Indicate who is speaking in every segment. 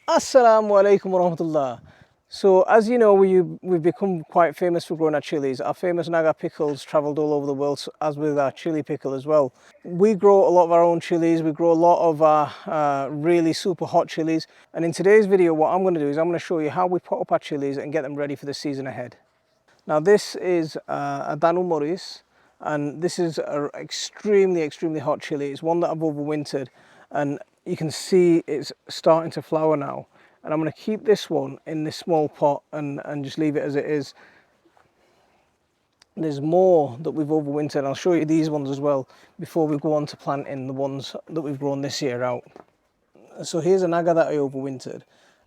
Speaker 1: Assalamu alaikum warahmatullah. So as you know, we've become quite famous for growing our chilies. Our famous Naga pickles travelled all over the world, as with our chili pickle as well. We grow a lot of our own chilies. We grow a lot of our really super hot chilies. And in today's video, what I'm going to do is I'm going to show you how we pot up our chilies and get them ready for the season ahead. Now this is a Danu Morris, and this is an extremely hot chili. It's one that I've overwintered, and you can see it's starting to flower now. And I'm going to keep this one in this small pot and just leave it as it is. There's more that we've overwintered. I'll show you these ones as well before we go on to planting the ones that we've grown this year out. So here's a Naga that I overwintered,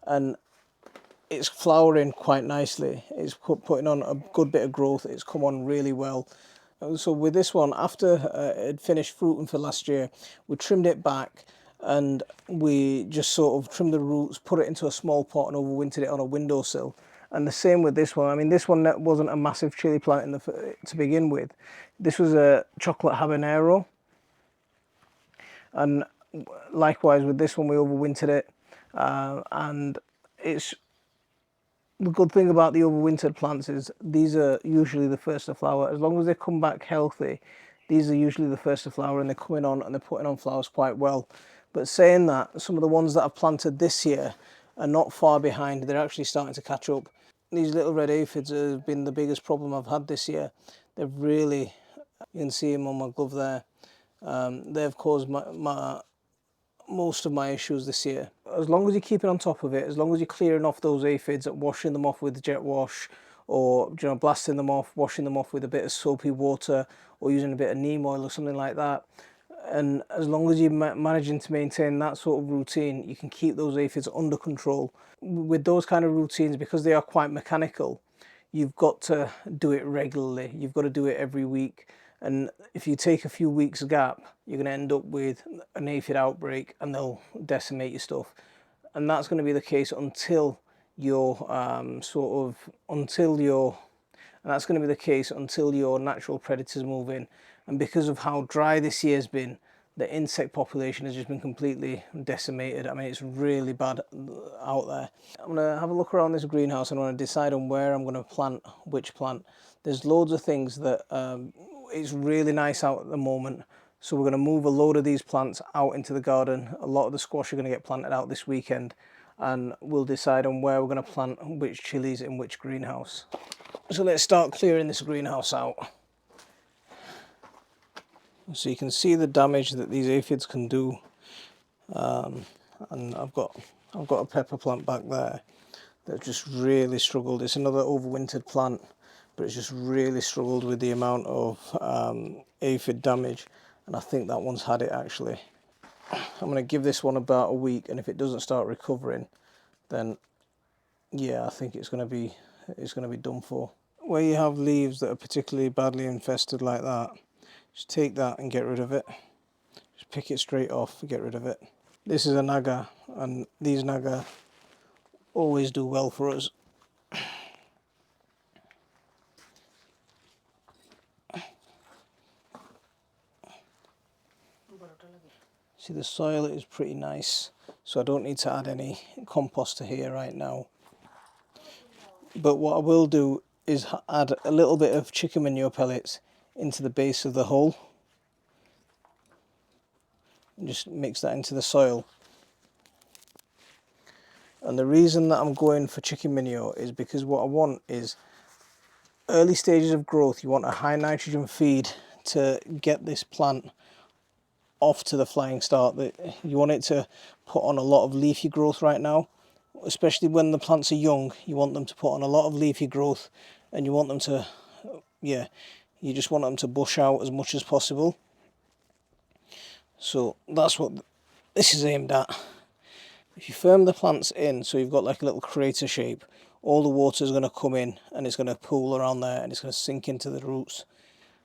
Speaker 1: and it's flowering quite nicely. It's putting on a good bit of growth. It's come on really well. So with this one, after it had finished fruiting for last year, we trimmed it back and we just sort of trimmed the roots, put it into a small pot and overwintered it on a windowsill. And the same with this one. I mean, this one wasn't a massive chili plant to begin with. This was a chocolate habanero. And likewise with this one, we overwintered it. And it's the good thing about the overwintered plants is these are usually the first to flower. As long as they come back healthy, these are usually the first to flower, and they're coming on and they're putting on flowers quite well. But saying that, some of the ones that I've planted this year are not far behind. They're actually starting to catch up. These little red aphids have been the biggest problem I've had this year. They've really, you can see them on my glove there. They've caused most of my issues this year. As long as you're keeping on top of it, as long as you're clearing off those aphids, washing them off with jet wash, or blasting them off, washing them off with a bit of soapy water, or using a bit of neem oil or something like that, and as long as you're managing to maintain that sort of routine, you can keep those aphids under control. With those kind of routines, because they are quite mechanical, you've got to do it regularly. You've got to do it every week. And if you take a few weeks gap, you're going to end up with an aphid outbreak and they'll decimate your stuff. And that's going to be the case until you're and that's going to be the case until your natural predators move in. And because of how dry this year's been, the insect population has just been completely decimated. I mean, it's really bad out there. I'm going to have a look around this greenhouse and I'm going to decide on where I'm going to plant which plant. There's loads of things that it's really nice out at the moment. So we're going to move a load of these plants out into the garden. A lot of the squash are going to get planted out this weekend, and we'll decide on where we're going to plant which chilies in which greenhouse. So let's start clearing this greenhouse out. So you can see the damage that these aphids can do. And I've got a pepper plant back there that just really struggled. It's another overwintered plant, but it's just really struggled with the amount of aphid damage, and I think that one's had it actually. I'm going to give this one about a week, and if it doesn't start recovering, then yeah, I think it's going to be done for. Where you have leaves that are particularly badly infested like that, just take that and get rid of it. Just pick it straight off and get rid of it. This is a Naga, and these Naga always do well for us. See, the soil is pretty nice, so I don't need to add any compost to here right now. But what I will do is add a little bit of chicken manure pellets into the base of the hole. And just mix that into the soil. And the reason that I'm going for chicken manure is because what I want is early stages of growth. You want a high nitrogen feed to get this plant off to the flying start. That you want it to put on a lot of leafy growth right now, especially when the plants are young. You want them to put on a lot of leafy growth, and you want them to, you just want them to bush out as much as possible. So that's what this is aimed at. If you firm the plants in, so you've got like a little crater shape, all the water is going to come in and it's going to pool around there and it's going to sink into the roots.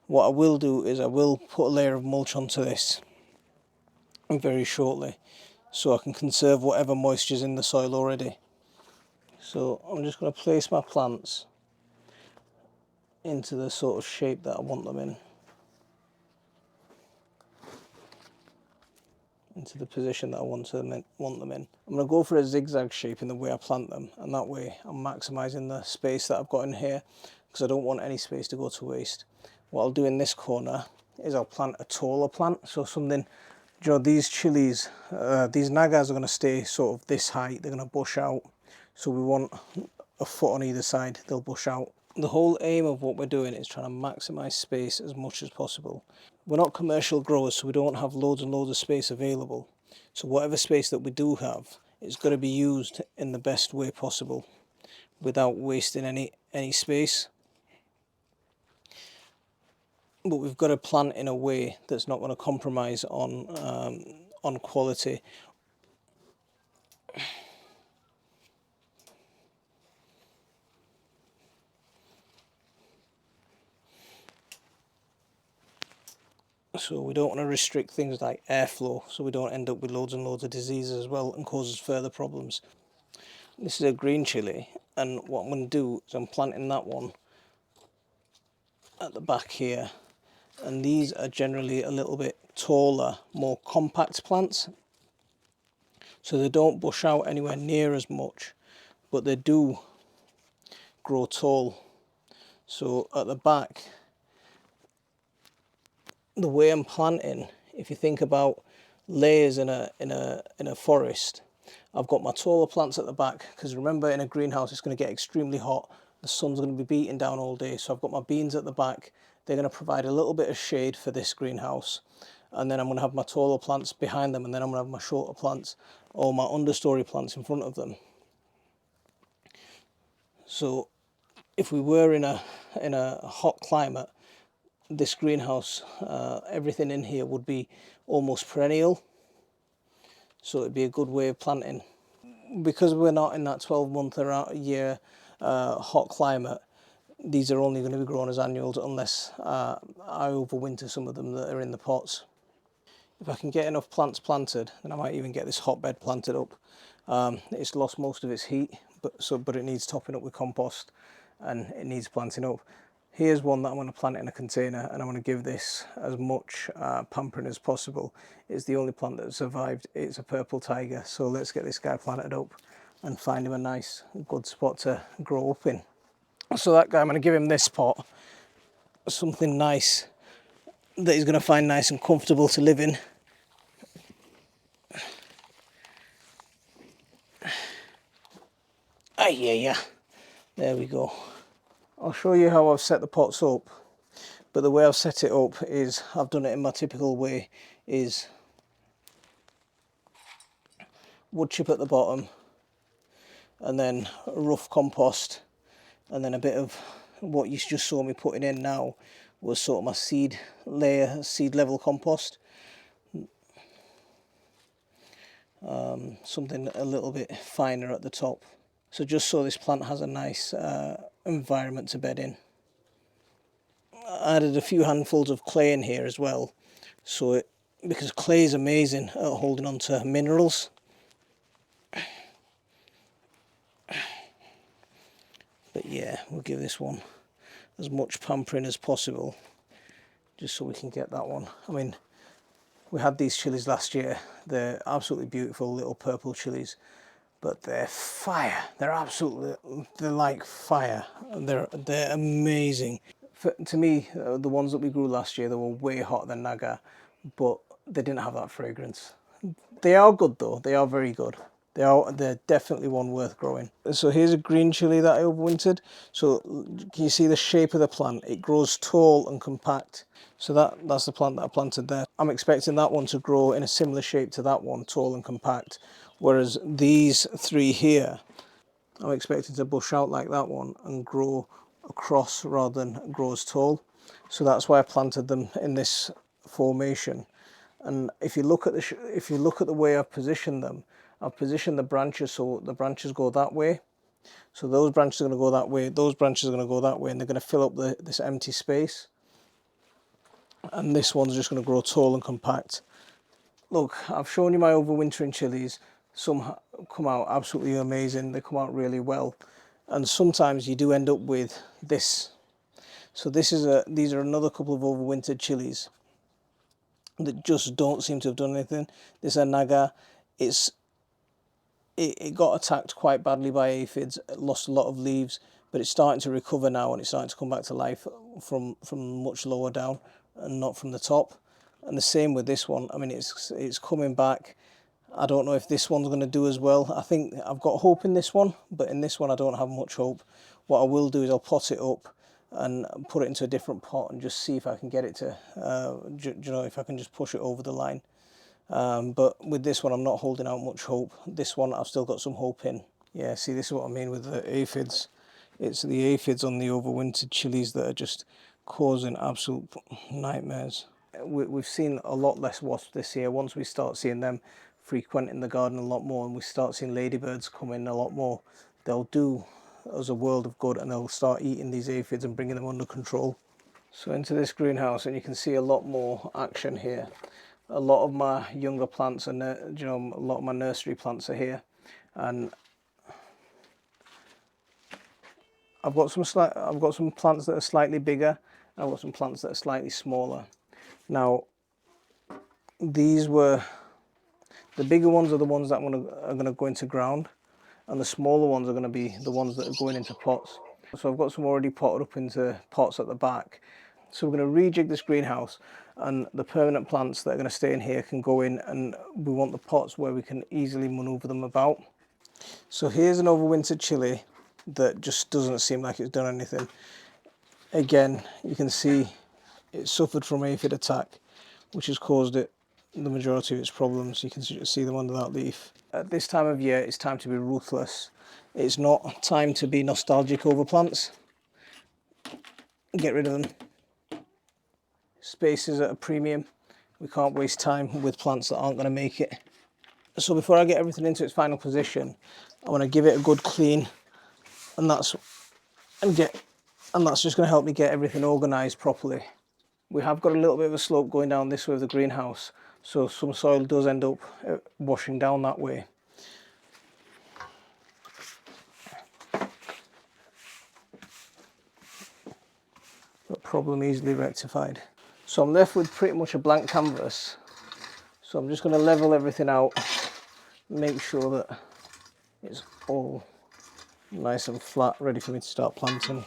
Speaker 1: What I will do is I will put a layer of mulch onto this very shortly, so I can conserve whatever moisture is in the soil already. So I'm just going to place my plants into the sort of shape that I want them in. into the position that I want them in. I'm going to go for a zigzag shape in the way I plant them, and that way I'm maximising the space that I've got in here, because I don't want any space to go to waste. What I'll do in this corner is I'll plant a taller plant, so something, you know, these chilies, these nagas are going to stay sort of this height, they're going to bush out, so we want a foot on either side, they'll bush out. The whole aim of what we're doing is trying to maximise space as much as possible. We're not commercial growers, so we don't have loads and loads of space available. So whatever space that we do have, it's got to be used in the best way possible without wasting any space. But we've got to plant in a way that's not going to compromise on quality. So we don't want to restrict things like airflow, so we don't end up with loads and loads of diseases as well and causes further problems. This is a green chilli, and what I'm going to do is I'm planting that one at the back here, and these are generally a little bit taller, more compact plants, so they don't bush out anywhere near as much, but they do grow tall. So at the back, the way I'm planting, if you think about layers in a forest, I've got my taller plants at the back, because remember, in a greenhouse it's going to get extremely hot, the sun's going to be beating down all day, so I've got my beans at the back. They're going to provide a little bit of shade for this greenhouse, and then I'm going to have my taller plants behind them, and then I'm going to have my shorter plants or my understory plants in front of them. So if we were in a hot climate, this greenhouse, everything in here would be almost perennial, so it'd be a good way of planting. Because we're not in that 12-month or a year hot climate, these are only going to be grown as annuals unless I overwinter some of them that are in the pots. If I can get enough plants planted, then I might even get this hotbed planted up. It's lost most of its heat, but it needs topping up with compost, and it needs planting up. Here's one that I'm going to plant in a container, and I'm going to give this as much pampering as possible. It's the only plant that survived. It's a purple tiger, so let's get this guy planted up and find him a nice, good spot to grow up in. So that guy, I'm going to give him this pot, something nice that he's going to find nice and comfortable to live in. Yeah, there we go. I'll show you how I've set the pots up, but the way I've set it up is, I've done it in my typical way, is wood chip at the bottom, and then rough compost, and then a bit of what you just saw me putting in now was sort of my seed layer, seed level compost. Something a little bit finer at the top. So just so this plant has a nice environment to bed in. I added a few handfuls of clay in here as well, so because clay is amazing at holding on to minerals. But yeah, we'll give this one as much pampering as possible, just so we can get that one. I mean, we had these chilies last year. They're absolutely beautiful little purple chilies, but they're fire. They're like fire. They're amazing. To me, the ones that we grew last year, they were way hotter than Naga, but they didn't have that fragrance. They are good though. They are very good. They're definitely one worth growing. So here's a green chili that I overwintered. So can you see the shape of the plant? It grows tall and compact. So that's the plant that I planted there. I'm expecting that one to grow in a similar shape to that one, tall and compact. Whereas these three here, I'm expecting to bush out like that one and grow across rather than grow as tall. So that's why I planted them in this formation. And if you look at the way I've positioned them, I've positioned the branches so the branches go that way. So those branches are going to go that way, those branches are going to go that way, and they're going to fill up this empty space. And this one's just going to grow tall and compact. Look, I've shown you my overwintering chilies. Some come out absolutely amazing, they come out really well. And sometimes you do end up with this. So these are another couple of overwintered chilies. that just don't seem to have done anything. This anaga, it got attacked quite badly by aphids, lost a lot of leaves, but it's starting to recover now and it's starting to come back to life from much lower down and not from the top. And the same with this one. I mean, it's coming back. I don't know if this one's going to do as well. I think I've got hope in this one, but in this one I don't have much hope. What I will do is I'll pot it up and put it into a different pot and just see if I can get it to, you know, if I can just push it over the line. But with this one, I'm not holding out much hope. This one, I've still got some hope in. Yeah, see, this is what I mean with the aphids. It's the aphids on the overwintered chilies that are just causing absolute nightmares. We've seen a lot less wasps this year. Once we start seeing them frequenting the garden a lot more and we start seeing ladybirds come in a lot more, they'll do us a world of good and they'll start eating these aphids and bringing them under control. So into this greenhouse, and you can see a lot more action here. A lot of my younger plants and you know, a lot of my nursery plants are here, and I've got some plants that are slightly bigger. I've got some plants that are slightly smaller. Now, these were the bigger ones are the ones that are going to go into ground, and the smaller ones are going to be the ones that are going into pots. So I've got some already potted up into pots at the back. So we're going to rejig this greenhouse, and the permanent plants that are going to stay in here can go in, and we want the pots where we can easily maneuver them about. So here's an overwintered chili that just doesn't seem like it's done anything. Again, you can see it suffered from aphid attack, which has caused it the majority of its problems. You can see them under that leaf. At this time of year, it's time to be ruthless. It's not time to be nostalgic over plants. Get rid of them. Space is at a premium. We can't waste time with plants that aren't going to make it. So before I get everything into its final position, I want to give it a good clean, and that's just going to help me get everything organised properly. We have got a little bit of a slope going down this way of the greenhouse, so some soil does end up washing down that way. But problem easily rectified. So I'm left with pretty much a blank canvas. So I'm just going to level everything out, make sure that it's all nice and flat, ready for me to start planting.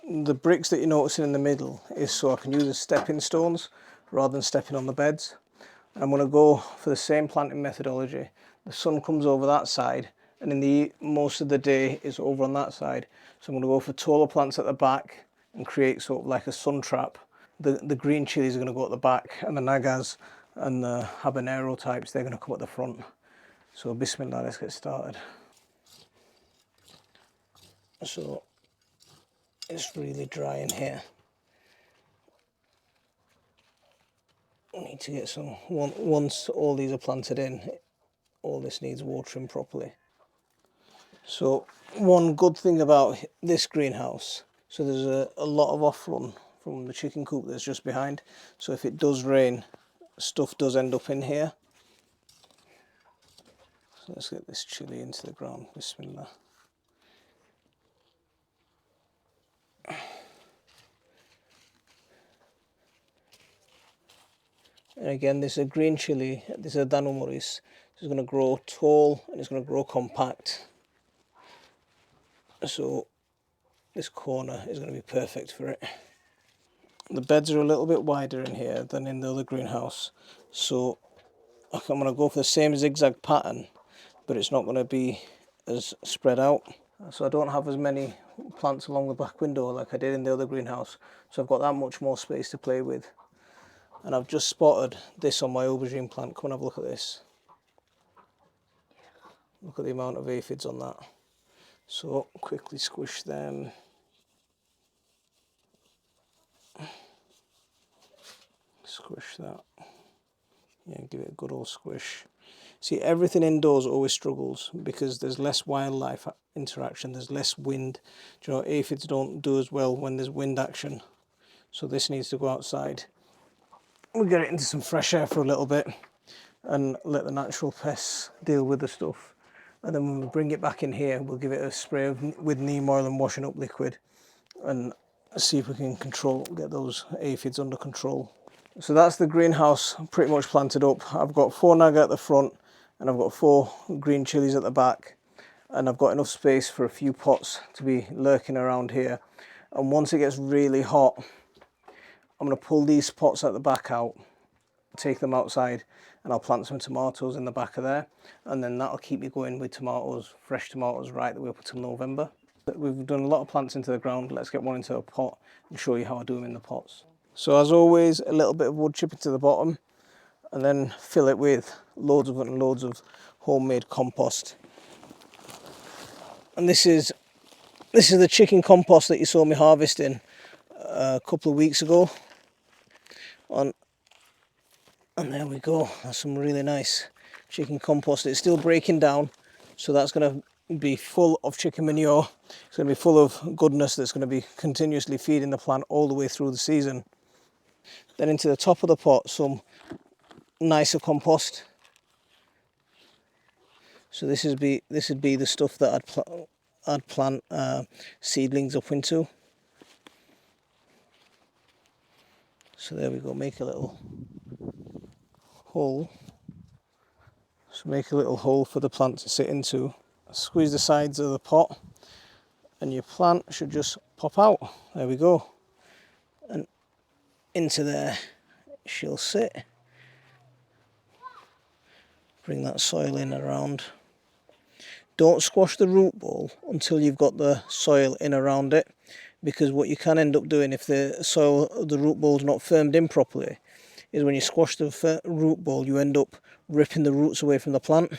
Speaker 1: The bricks that you're noticing in the middle is so I can use as stepping stones rather than stepping on the beds. And I'm going to go for the same planting methodology. The sun comes over that side, and in the most of the day is over on that side. So I'm going to go for taller plants at the back and create sort of like a sun trap. The green chilies are going to go at the back, and the nagas and the habanero types, they're going to come at the front. So bismillah, let's get started. So it's really dry in here. I need to get some, once all these are planted in, all this needs watering properly. So one good thing about this greenhouse, so there's a lot of off run from the chicken coop that's just behind. So if it does rain, stuff does end up in here. So let's get this chili into the ground, bismillah. And again, this is a green chili, this is a Danomoris. It's going to grow tall and it's going to grow compact. So this corner is going to be perfect for it. The beds are a little bit wider in here than in the other greenhouse. So I'm going to go for the same zigzag pattern, but it's not going to be as spread out. So I don't have as many plants along the back window like I did in the other greenhouse. So I've got that much more space to play with. And I've just spotted this on my aubergine plant. Come and have a look at this. Look at the amount of aphids on that. So quickly squish them. Squish that. Yeah, give it a good old squish. See, everything indoors always struggles because there's less wildlife interaction, there's less wind. Do you know, aphids don't do as well when there's wind action. So this needs to go outside. We'll get it into some fresh air for a little bit and let the natural pests deal with the stuff. and then when we bring it back in here, we'll give it a spray with neem oil and washing up liquid, and see if we can get those aphids under control. So that's the greenhouse pretty much planted up. I've got 4 naga at the front, and I've got 4 green chilies at the back, and I've got enough space for a few pots to be lurking around here. And once it gets really hot, I'm going to pull these pots at the back out, take them outside, and I'll plant some tomatoes in the back of there, and then that'll keep me going with tomatoes, fresh tomatoes, right the way up until November. We've done a lot of plants into the ground. Let's get one into a pot and show you how I do them in the pots. So as always, a little bit of wood chip into the bottom, and then fill it with loads and loads of homemade compost. And this is the chicken compost that you saw me harvesting a couple of weeks ago. And there we go. That's some really nice chicken compost. It's still breaking down, so that's going to be full of chicken manure. It's going to be full of goodness that's going to be continuously feeding the plant all the way through the season. Then into the top of the pot, some nicer compost. So this would be the stuff that I'd plant seedlings up into. So there we go. Make a little hole. So make a little hole for the plant to sit into. Squeeze the sides of the pot, and your plant should just pop out. There we go. And into there she'll sit. Bring that soil in around. Don't squash the root ball until you've got the soil in around it, because what you can end up doing if the root ball's not firmed in properly is when you squash the root ball, you end up ripping the roots away from the plant.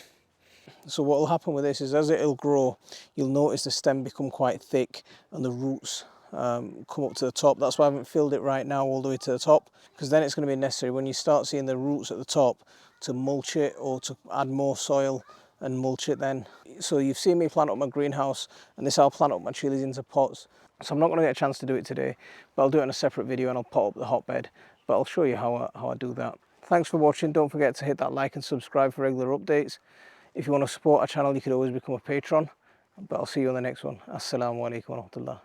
Speaker 1: So what will happen with this is, as it'll grow, you'll notice the stem become quite thick and the roots come up to the top. That's why I haven't filled it right now all the way to the top, because then it's going to be necessary when you start seeing the roots at the top to mulch it or to add more soil and mulch it then. So you've seen me plant up my greenhouse, and this I'll plant up my chilies into pots. So I'm not going to get a chance to do it today, but I'll do it in a separate video, and I'll pot up the hotbed, but I'll show you how I do that. Thanks for watching. Don't forget to hit that like and subscribe for regular updates. If you want to support our channel, you could always become a patron, but I'll see you on the next one. Assalamu alaikum wa rahmatullah.